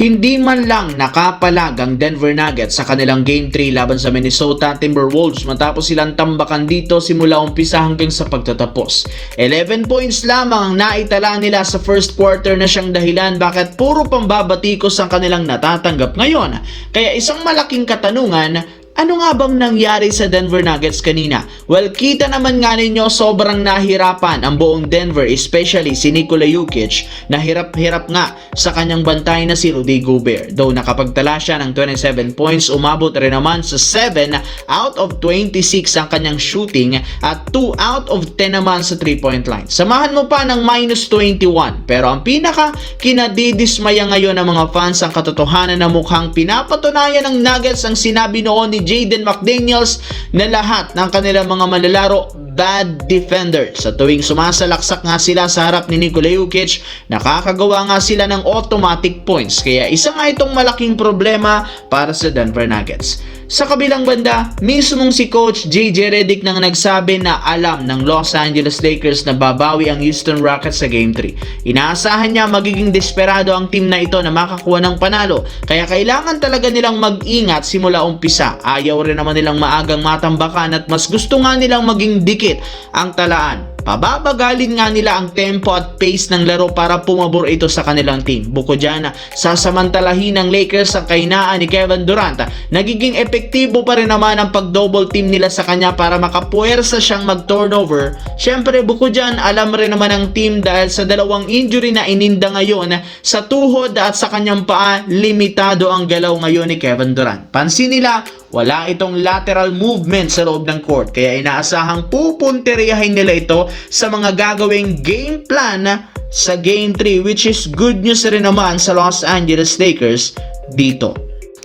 Hindi man lang nakapalag ang Denver Nuggets sa kanilang Game 3 laban sa Minnesota Timberwolves matapos silang tambakan dito simula umpisa hanggang sa pagtatapos. 11 points lamang ang naitala nila sa first quarter na siyang dahilan bakit puro pambabatikos ang kanilang natatanggap ngayon. Kaya isang malaking katanungan, ano nga bang nangyari sa Denver Nuggets kanina? Well, kita naman nga ninyo sobrang nahirapan ang buong Denver, especially si Nikola Jokic, na hirap-hirap nga sa kanyang bantay na si Rudy Gobert. Though nakapagtala siya ng 27 points, umabot rin naman sa 7 out of 26 ang kanyang shooting at 2 out of 10 naman sa 3-point line. Samahan mo pa ng minus 21. Pero ang pinaka kinadidismaya ngayon ng mga fans ang katotohanan na mukhang pinapatunayan ng Nuggets ang sinabi noon ni Jaden McDaniels na lahat ng kanilang mga manlalaro bad defender. Sa tuwing sumasalaksak nga sila sa harap ni Nikola Jokic, nakakagawa nga sila ng automatic points. Kaya isa nga itong malaking problema para sa Denver Nuggets. Sa kabilang banda, mismong si Coach JJ Redick nang nagsabi na alam ng Los Angeles Lakers na babawi ang Houston Rockets sa Game 3. Inaasahan niya magiging desperado ang team na ito na makakuha ng panalo. Kaya kailangan talaga nilang mag-ingat simula umpisa. Ayaw rin naman nilang maagang matambakan at mas gusto nga nilang maging dikit ang talaan. Pababagalin nga nila ang tempo at pace ng laro para pumabor ito sa kanilang team. Bukod dyan, sasamantalahin ng Lakers ang kahinaan ni Kevin Durant. Nagiging epektibo pa rin naman ang pag-double team nila sa kanya para makapuwersa siyang mag-turnover. Siyempre, bukod dyan, alam rin naman ang team dahil sa dalawang injury na ininda ngayon sa tuhod at sa kanyang paa, limitado ang galaw ngayon ni Kevin Durant. Pansin nila, wala itong lateral movement sa loob ng court kaya inaasahang pupunteriyahin nila ito sa mga gagawing game plan sa Game 3, which is good news rin naman sa Los Angeles Lakers dito.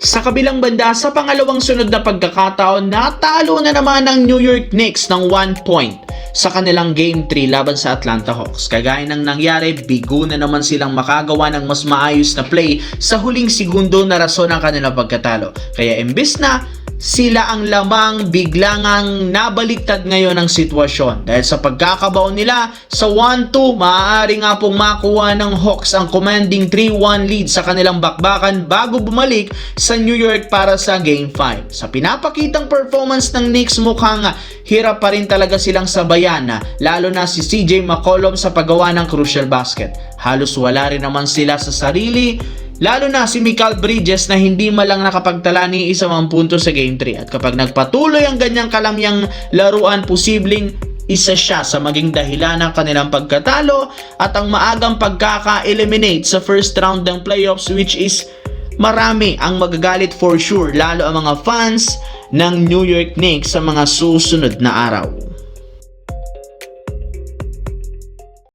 Sa kabilang banda, sa pangalawang sunod na pagkakataon, natalo na naman ang New York Knicks ng 1 point sa kanilang Game 3 laban sa Atlanta Hawks. Kagaya ng nangyari, bigo na naman silang makagawa ng mas maayos na play sa huling segundo na rason ng kanilang pagkatalo. Kaya imbes na sila ang lamang, biglangang nabaliktad ngayon ang sitwasyon. Dahil sa pagkakabaon nila sa 1-2, maaari nga pong makuha ng Hawks ang commanding 3-1 lead sa kanilang bakbakan bago bumalik sa New York para sa Game 5. Sa pinapakitang performance ng Knicks, mukhang hirap pa rin talaga silang sabayan, lalo na si CJ McCollum sa paggawa ng crucial basket. Halos wala rin naman sila sa sarili, lalo na si Mikal Bridges na hindi malang nakapagtala ni isang punto sa Game 3. At kapag nagpatuloy ang ganyang kalamyang laruan, posibleng isa siya sa maging dahilan ng kanilang pagkatalo at ang maagang pagkaka-eliminate sa first round ng playoffs, which is marami ang magagalit for sure, lalo ang mga fans ng New York Knicks sa mga susunod na araw.